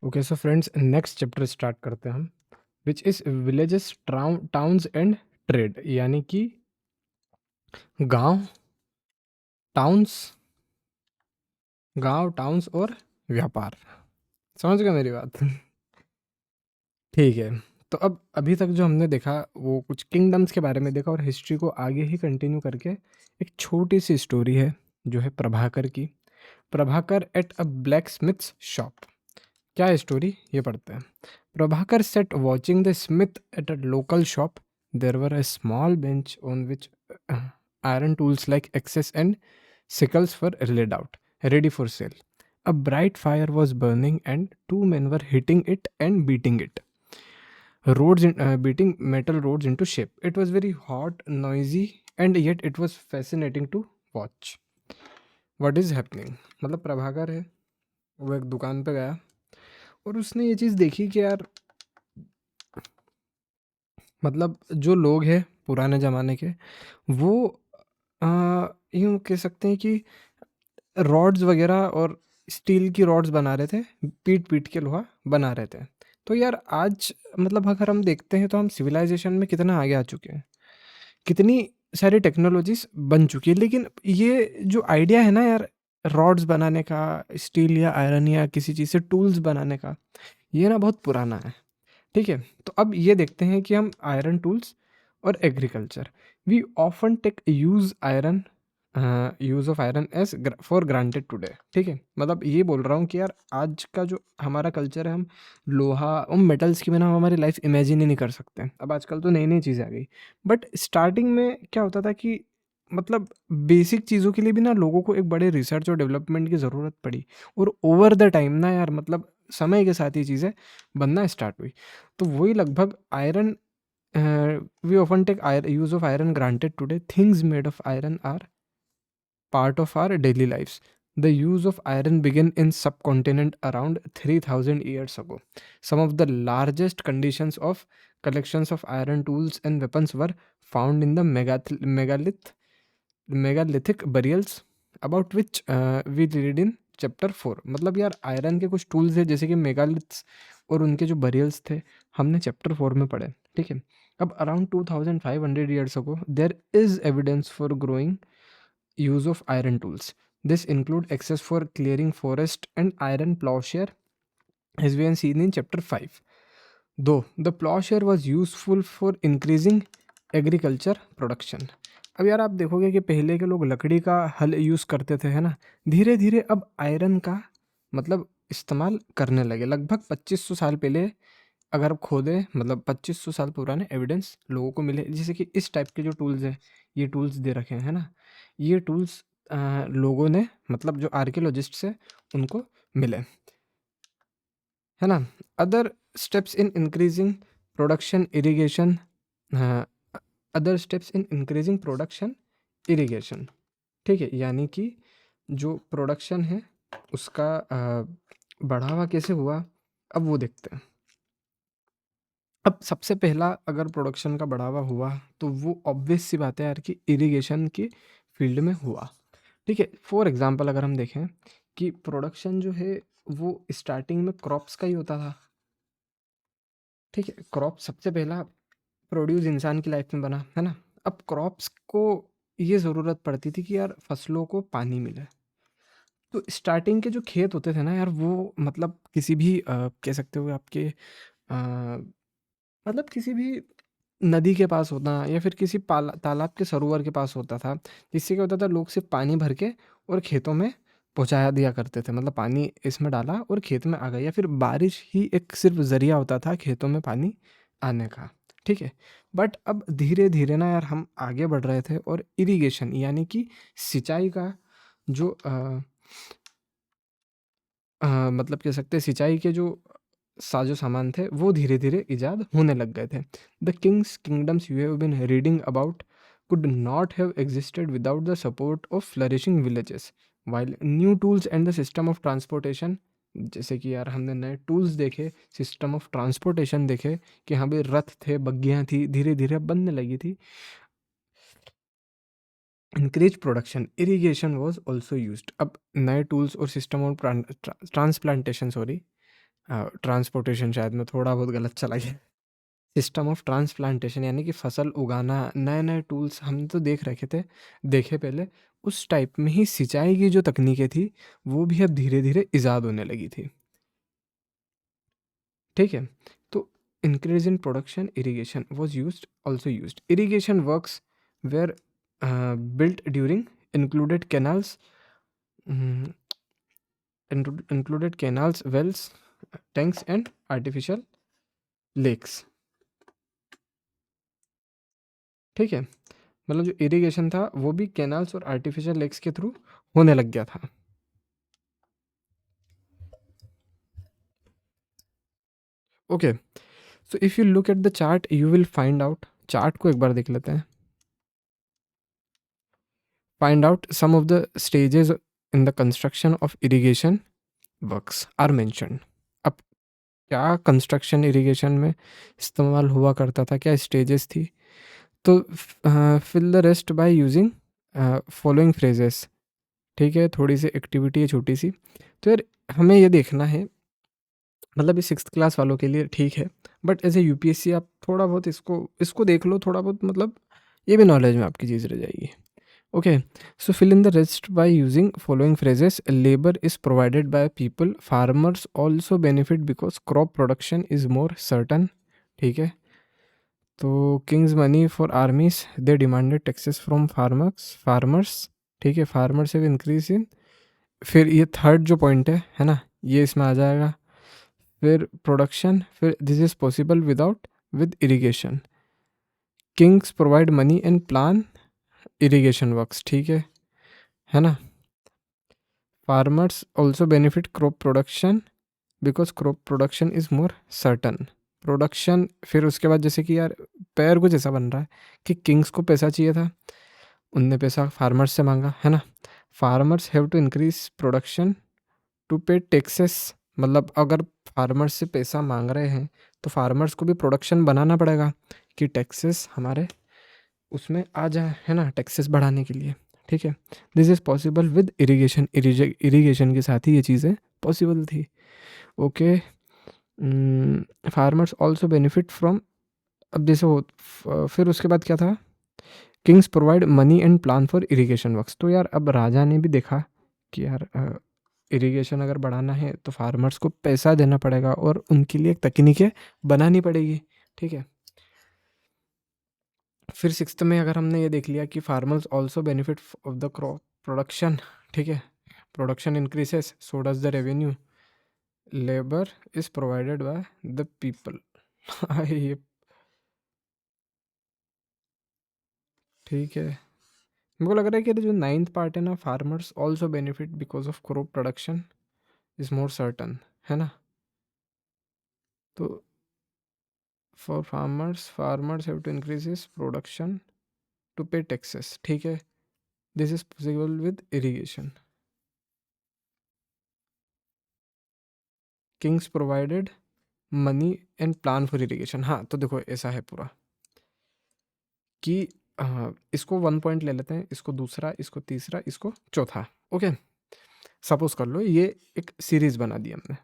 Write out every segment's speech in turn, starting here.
Okay so friends next chapter start करते हैं हम which is villages towns and trade यानी कि गांव टाउन्स गांव टाउन्स और व्यापार। समझ गए मेरी बात? ठीक है। तो अब अभी तक जो हमने देखा वो कुछ किंगडम्स के बारे में देखा और हिस्ट्री को आगे ही कंटिन्यू करके एक छोटी सी स्टोरी है जो है प्रभाकर की। Prabhakar at a black Smiths shop. क्या है स्टोरी ये पढ़ते हैं। Prabhakar set watching the Smith at a local shop. There were a small bench on which iron tools like axes and sickles were laid out, ready for sale. A bright fire was burning and two men were hitting it and beating it. Beating metal rods into shape. It was very hot, noisy, and yet it was fascinating to watch. What is happening? मतलब प्रभाकर है, वो एक दुकान पे गया और उसने ये चीज़ देखी कि यार मतलब जो लोग हैं पुराने ज़माने के वो यूँ कह सकते हैं कि रॉड्स वगैरह और स्टील की रॉड्स बना रहे थे, पीट-पीट के लोहा बना रहे थे। तो यार आज मतलब अगर हम देखते हैं तो हम सिविलाइज़ेशन में कितना आगे आ चुके हैं। कितनी सारी टेक्नोलॉजीज़ बन चुकी है, लेकिन ये जो आइडिया है ना यार रॉड्स बनाने का, स्टील या आयरन या किसी चीज़ से टूल्स बनाने का, ये ना बहुत पुराना है। ठीक है? तो अब ये देखते हैं कि हम आयरन टूल्स और agriculture we often take use of iron as for granted today. ठीक है? मतलब ये बोल रहा हूँ कि यार आज का जो हमारा कल्चर है हम लोहा और मेटल्स के बिना हम हमारी लाइफ इमेजिन ही नहीं कर सकते। अब आजकल तो नई-नई चीज़ें आ गई। बट स्टार्टिंग में क्या होता था कि मतलब बेसिक चीज़ों के लिए भी ना लोगों को एक बड़े रिसर्च और डेवलपमेंट की ज़रूरत पड़ी और ओवर द टाइम ना यार मतलब समय के साथ ये चीज़ें बनना स्टार्ट हुई। तो वही लगभग iron we often take use of iron granted today. Things made of iron are part of our daily lives. The use of iron began in subcontinent around 3000 years ago. Some of the largest conditions of collections of iron tools and weapons were found in the megalithic burials about which we read in chapter 4। मतलब यार iron के कुछ tools है जैसे कि megaliths और उनके जो बरियल्स थे हमने चैप्टर 4 में पढ़े। ठीक है? अब around 2500 years ago there is evidence for growing use of iron tools. This include access for clearing forest and iron plowshare as we have seen in chapter 5. Though the plowshare was useful for increasing agriculture production. अब यार आप देखोगे कि पहले के लोग लकड़ी का हल यूज़ करते थे, है ना? धीरे धीरे अब आयरन का मतलब इस्तेमाल करने लगे। लगभग 2500 साल पहले अगर आप खोदें मतलब 2500 साल पुराने एविडेंस लोगों को मिले, जैसे कि इस टाइप के जो टूल्स हैं, ये टूल्स दे रखे हैं, है ना? ये टूल्स लोगों ने मतलब जो आर्कियोलॉजिस्ट्स हैं उनको मिले, है ना? Other steps in increasing production irrigation other steps in increasing production irrigation. ठीक है? यानी कि जो प्रोडक्शन है उसका बढ़ावा कैसे हुआ, अब वो देखते हैं। अब सबसे पहला अगर प्रोडक्शन का बढ़ावा हुआ तो वो ऑब्वियस सी बात है यार कि इरिगेशन की फील्ड में हुआ। ठीक है? फॉर एग्जांपल अगर हम देखें कि प्रोडक्शन जो है वो स्टार्टिंग में क्रॉप्स का ही होता था। ठीक है? क्रॉप सबसे पहला प्रोड्यूस इंसान की लाइफ में बना, है ना? अब क्रॉप्स को ये ज़रूरत पड़ती थी कि यार फसलों को पानी मिले। तो स्टार्टिंग के जो खेत होते थे ना यार वो मतलब किसी भी कह सकते हो आपके मतलब किसी भी नदी के पास होना या फिर किसी तालाब के सरोवर के पास होता था। जिससे क्या होता था लोग सिर्फ़ पानी भर के और खेतों में पहुँचा दिया करते थे। मतलब पानी इसमें डाला और खेत में आ गया या फिर बारिश ही एक सिर्फ़ ज़रिया होता था खेतों में पानी आने का। ठीक है? बट अब धीरे-धीरे ना यार हम आगे बढ़ रहे थे और इरिगेशन यानी कि सिंचाई का जो मतलब कह सकते हैं सिंचाई के जो साज़ो-सामान थे वो धीरे-धीरे इजाद होने लग गए थे। The kings kingdoms you have been reading about could not have existed without the support of flourishing villages. While new tools and the system of transportation जैसे कि यार हमने नए टूल्स देखे, सिस्टम ऑफ ट्रांसपोर्टेशन देखे कि हाँ भाई रथ थे, बग्गियाँ थी, धीरे-धीरे बनने लगी थी। Increase production irrigation was also used. अब नए टूल्स और सिस्टम ऑफ ट्रांसप्लांटेशन ट्रांसपोर्टेशन शायद मैं थोड़ा बहुत गलत चला गया। सिस्टम ऑफ ट्रांसप्लांटेशन यानी कि फसल उगाना, नए-नए टूल्स हम तो देखे पहले। उस टाइप में ही सिंचाई की जो तकनीकें थी, वो भी अब धीरे-धीरे इज़ाद होने लगी थी। ठीक है? तो increase in production irrigation was used also used. Irrigation works were built during included canals, mm, included canals, wells, tanks and artificial lakes। ठीक है? मतलब जो इरिगेशन था वो भी कैनाल्स और आर्टिफिशियल लेक्स के थ्रू होने लग गया था। Okay, so if you look at the chart you will find out, chart को एक बार देख लेते हैं। Find out some of the stages in the construction of irrigation works are mentioned. अब क्या कंस्ट्रक्शन इरिगेशन में इस्तेमाल हुआ करता था, क्या स्टेजेस थी? तो fill the rest by using following phrases. ठीक है, थोड़ी सी एक्टिविटी है छोटी सी। तो यार हमें ये देखना है, मतलब ये सिक्स्थ क्लास वालों के लिए ठीक है, बट एज ए यूपीएससी आप थोड़ा बहुत इसको इसको देख लो थोड़ा बहुत, मतलब ये भी नॉलेज में आपकी चीज़ रह जाएगी। Okay, so fill in the rest by using following phrases. Labour is provided by people, farmers also benefit because crop production is more certain. ठीक है, तो kings money for armies, they demanded taxes from farmers. ठीक है, farmers have increase in, फिर ये third जो point है ना, ये इसमें आ जाएगा। फिर प्रोडक्शन, फिर this is possible without with irrigation. Kings provide money and plan irrigation works. ठीक है ना। Farmers also benefit crop production because crop production is more certain. Production, फिर उसके बाद जैसे कि यार पैर कुछ ऐसा बन रहा है कि किंग्स को पैसा चाहिए था, उनने पैसा फार्मर्स से मांगा, है ना। Farmers have to increase production to pay taxes. मतलब अगर फार्मर्स से पैसा मांग रहे हैं तो फार्मर्स को भी प्रोडक्शन बनाना पड़ेगा कि टैक्सेस हमारे उसमें आ जाए, है ना, टैक्सेस बढ़ाने के लिए। ठीक है, this is possible with irrigation. Irrigation के साथ ही ये चीज़ें पॉसिबल थी। Okay, farmers also benefit from, अब जैसे हो फिर उसके बाद क्या था, Kings provide money and plan for irrigation works. तो यार अब राजा ने भी देखा कि यार इरिगेशन अगर बढ़ाना है तो फार्मर्स को पैसा देना पड़ेगा और उनके लिए एक तकनीकें बनानी पड़ेगी। ठीक है, फिर सिक्स्थ में अगर हमने ये देख लिया कि farmers also benefit of the crop production. ठीक है, production increases, so does the revenue, labour is provided by the people. ये ठीक है, मेरे को लग रहा है कि जो नाइन्थ पार्ट है ना, farmers also benefit because of crop production is more certain, है ना। तो for farmers have to increase his production to pay taxes. ठीक है, this is possible with irrigation. Kings provided money and plan for irrigation. हाँ, तो देखो ऐसा है पूरा कि इसको 1 पॉइंट ले लेते हैं, इसको दूसरा, इसको तीसरा, इसको चौथा। ओके, सपोज कर लो ये एक सीरीज बना दी हमने।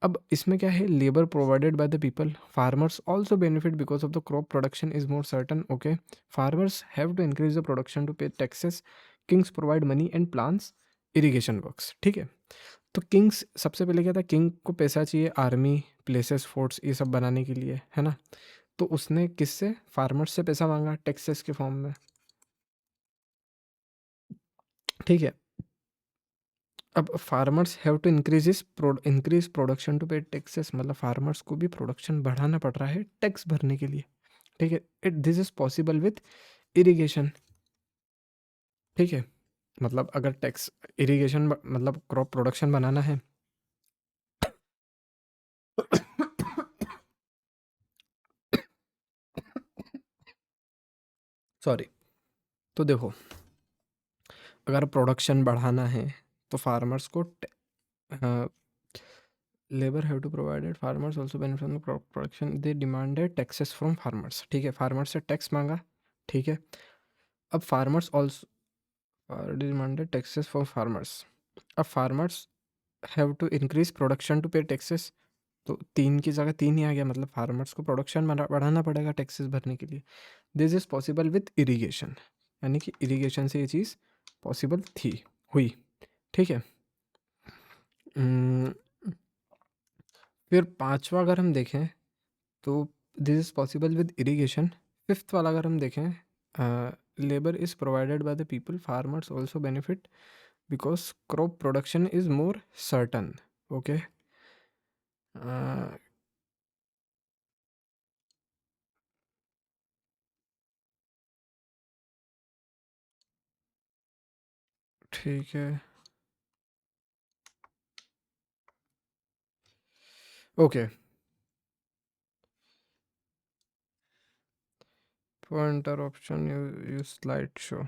अब इसमें क्या है, labour provided by the people, farmers also benefit because of the crop production is more certain. Okay, farmers have to increase the production to pay taxes, kings provide money and plans irrigation works. ठीक है, तो Kings सबसे पहले क्या था, king को पैसा चाहिए आर्मी, प्लेसेस, फोर्ट्स, ये सब बनाने के लिए, है ना। तो उसने किससे, फार्मर्स से पैसा मांगा टैक्सेस के फॉर्म में। ठीक है, अब farmers have to increase production to pay taxes, मतलब फार्मर्स को भी प्रोडक्शन बढ़ाना पड़ रहा है टैक्स भरने के लिए। ठीक है, this is possible with irrigation. ठीक है, मतलब अगर टैक्स इरिगेशन मतलब क्रॉप प्रोडक्शन बनाना है सॉरी, तो देखो अगर प्रोडक्शन बढ़ाना है तो फार्मर्स को labour have to provided, farmers also benefit from the production, they demanded taxes from farmers. ठीक है, फार्मर्स से टैक्स मांगा। ठीक है, अब farmers also demanded taxes for farmers. अब farmers have to increase production to pay taxes. तो 3 की जगह 3 ही आ गया, मतलब फार्मर्स को प्रोडक्शन बढ़ाना पड़ेगा टैक्सेस भरने के लिए। This is possible with irrigation, यानी कि इरिगेशन से ये चीज़ पॉसिबल थी, हुई। ठीक है। उम, फिर 5वां अगर हम देखें तो this is possible with irrigation. 5th वाला अगर हम देखें, labour is provided by the people, farmers also benefit because crop production is more certain. Okay. ठीक है। Okay, pointer option you slide show.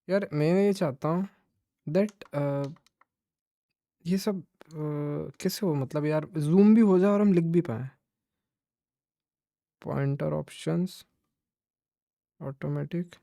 यार मैं ये चाहता हूँ दैट ये सब कैसे हो, मतलब यार जूम भी हो जाए और हम लिख भी पाए। Pointer options automatic.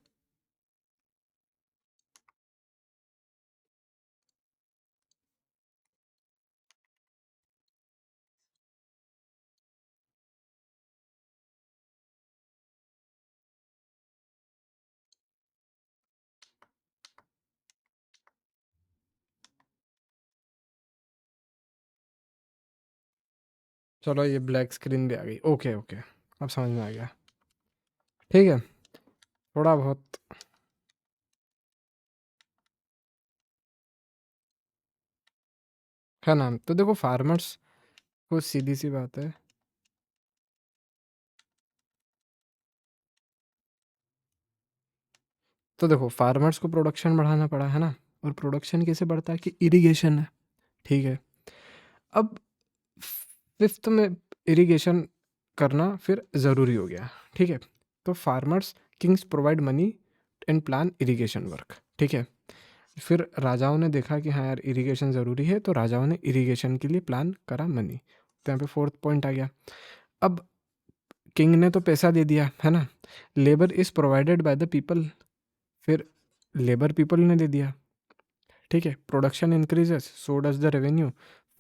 चलो ये ब्लैक स्क्रीन भी आ गई। ओके ओके, अब समझ में आ गया। ठीक है, थोड़ा बहुत। है ना, तो देखो फार्मर्स को सीधी सी बात है। तो देखो फार्मर्स को प्रोडक्शन बढ़ाना पड़ा, है ना। और प्रोडक्शन कैसे बढ़ता है कि इरिगेशन है। ठीक है। अब 5th में इरिगेशन करना फिर ज़रूरी हो गया। ठीक है। तो farmers Kings provide money and plan irrigation work. ठीक है। फिर राजाओं ने देखा कि हाँ यार इरिगेशन ज़रूरी है, तो राजाओं ने इरिगेशन के लिए प्लान करा मनी। तो यहाँ पे 4th पॉइंट आ गया। अब किंग ने तो पैसा दे दिया, है ना। Labour is provided by the people, फिर लेबर पीपल ने दे दिया। ठीक है। Production increases, so does the revenue.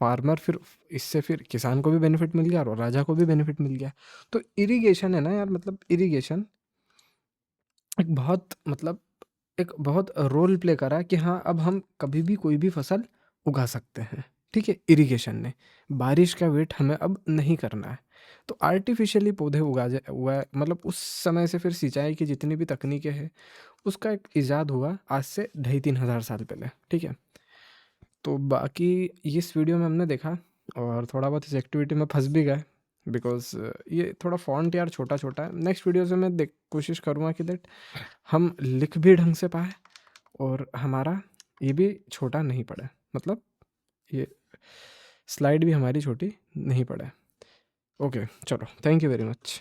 Farmer, फिर इससे फिर किसान को भी बेनिफिट मिल गया और राजा को भी बेनिफिट मिल गया। तो इरिगेशन है ना यार, मतलब इरिगेशन एक बहुत, मतलब एक बहुत रोल प्ले करा कि हाँ अब हम कभी भी कोई भी फसल उगा सकते हैं। ठीक है। इरिगेशन ने बारिश का वेट हमें अब नहीं करना है। तो आर्टिफिशियली पौधे उगा, मतलब उस समय से फिर सिंचाई की जितनी भी तकनीकें हैं उसका एक इजाद हुआ आज से 2500-3000 साल पहले। ठीक है। तो बाकी इस वीडियो में हमने देखा और थोड़ा बहुत इस एक्टिविटी में फंस भी गए बिकॉज ये थोड़ा फॉन्ट यार छोटा छोटा है। नेक्स्ट वीडियो से मैं कोशिश करूँगा कि दैट हम लिख भी ढंग से पाए और हमारा ये भी छोटा नहीं पड़े, मतलब ये स्लाइड भी हमारी छोटी नहीं पड़े। ओके, चलो, थैंक यू वेरी मच।